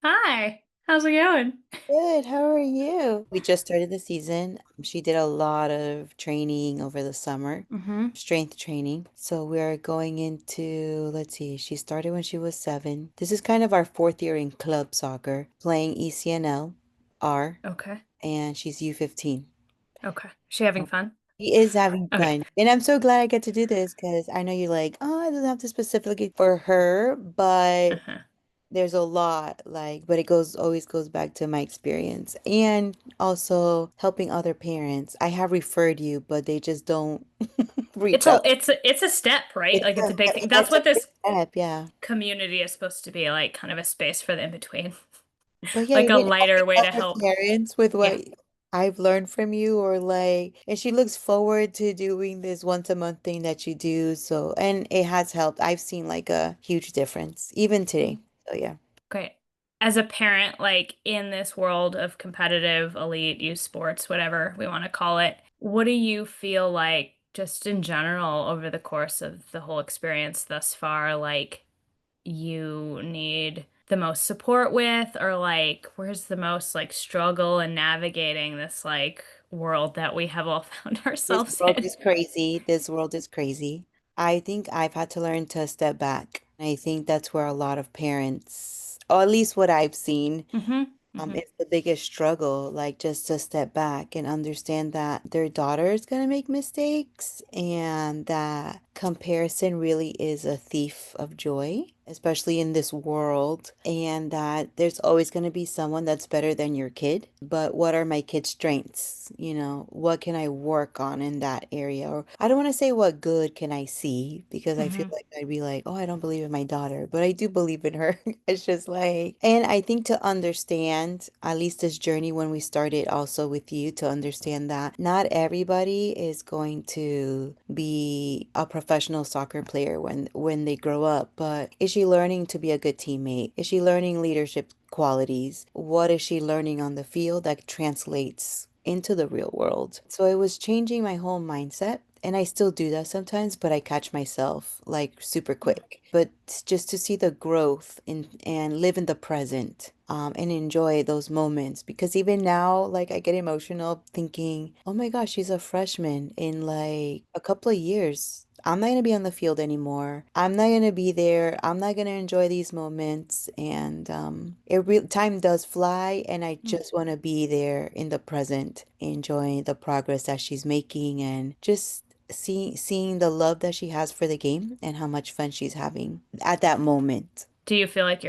Hi, how's it going? Good. How are you? We just started the season. She did a lot of training over the summer, Mm-hmm. strength training. So we're going into, let's see, she started when she was 7. This is kind of our 4th year in club soccer, playing ECNL R, Okay. and she's U15. Okay. Is she having So fun? she is having Okay. fun. And I'm so glad I get to do this because I know you're like, oh, I don't have to specifically for her, but Uh-huh. there's a lot like, but it goes always goes back to my experience and also helping other parents. I have referred you, but they just don't It's reach a out. it's a it's a step, right? Like it's a big thing. That's That's a what big this step, yeah. community is supposed to be like, kind of a space for the in-between. But yeah, Like a even lighter helping way to other help. parents with Yeah. what I've learned from you, or like, and she looks forward to doing this once a month thing that you do. So, and it has helped. I've seen like a huge difference even today. So yeah. Great. As a parent, like in this world of competitive elite youth sports, whatever we want to call it, what do you feel like just in general over the course of the whole experience thus far, like you need the most support with, or like where's the most like struggle in navigating this like world that we have all found This ourselves world in? is crazy. This world is crazy. I think I've had to learn to step back. I think that's where a lot of parents, or at least what I've seen, Mm-hmm. Mm-hmm. it's the biggest struggle, like just to step back and understand that their daughter is going to make mistakes and that comparison really is a thief of joy, especially in this world, and that there's always going to be someone that's better than your kid. But what are my kid's strengths? What can I work on in that area? Or I don't want to say what good can I see because I feel Mm-hmm. like I'd be like, oh, I don't believe in my daughter, but I do believe in her. It's just like, and I think to understand, at least this journey when we started also with you, to understand that not everybody is going to be a professional soccer player when they grow up, but is she learning to be a good teammate? Is she learning leadership qualities? What is she learning on the field that translates into the real world? So it was changing my whole mindset. And I still do that sometimes, but I catch myself like super quick. But just to see the growth in and live in the present, and enjoy those moments. Because even now, like I get emotional thinking, oh my gosh, she's a freshman in like a couple of years. I'm not gonna be on the field anymore. I'm not gonna be there. I'm not gonna enjoy these moments. And time does fly, and I just want to be there in the present, enjoying the progress that she's making, and just seeing the love that she has for the game and how much fun she's having at that moment. Do you feel like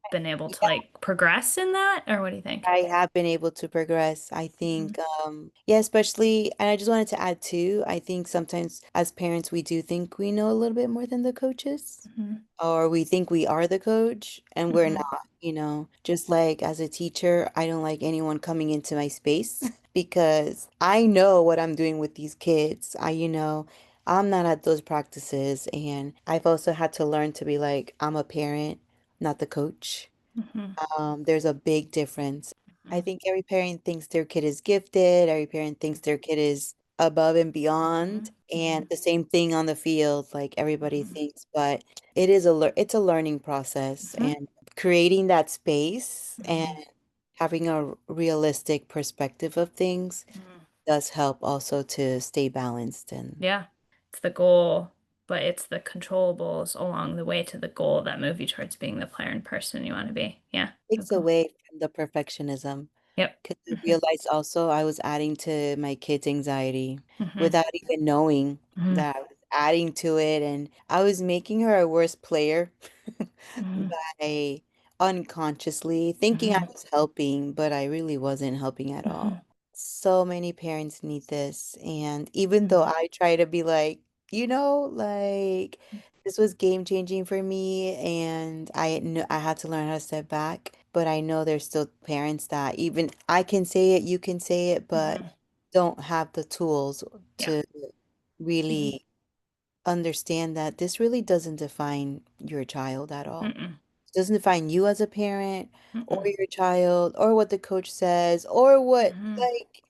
been able to like progress in that, or what do you think? I have been able to progress. I Mm-hmm. think, yeah, especially, and I just wanted to add too, I think sometimes as parents, we do think we know a little bit more than the coaches, Mm-hmm. or we think we are the coach, and we're Mm-hmm. not, you know. Just like as a teacher, I don't like anyone coming into my space because I know what I'm doing with these kids. I'm not at those practices, and I've also had to learn to be like, I'm a parent, not the coach. Mm-hmm. There's a big difference. I think every parent thinks their kid is gifted, every parent thinks their kid is above and Mm-hmm. beyond, and Mm-hmm. the same thing on the field, like everybody Mm-hmm. thinks, but it's a learning process, Mm-hmm. and creating that space and Mm-hmm. having a realistic perspective of things Mm-hmm. does help also to stay balanced, and Yeah, it's the goal, but it's the controllables along the way to the goal that move you towards being the player and person you want to be. Yeah, takes okay. away from the perfectionism. Yep. Because I Mm-hmm. realized also I was adding to my kids' anxiety Mm-hmm. without even knowing Mm-hmm. that I was adding to it. And I was making her a worse player by unconsciously thinking I Mm-hmm. was helping, but I really wasn't helping at Mm-hmm. all. So many parents need this. And even though Mm-hmm. I try to be like, like this was game changing for me, and I knew I had to learn how to step back. But I know there's still parents that even I can say it, you can say it, but Mm-hmm. don't have the tools Yeah. to Mm-hmm. really understand that this really doesn't define your child at all. Mm-mm. It doesn't define you as a parent or Mm-mm. your child or what the coach says or what, Mm-hmm. like,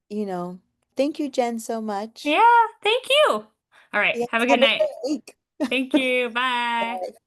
you know. Thank you, Jen, so much. Yeah, thank you. All right, Yes, have a good have a night. great week. Thank you. Bye. Bye.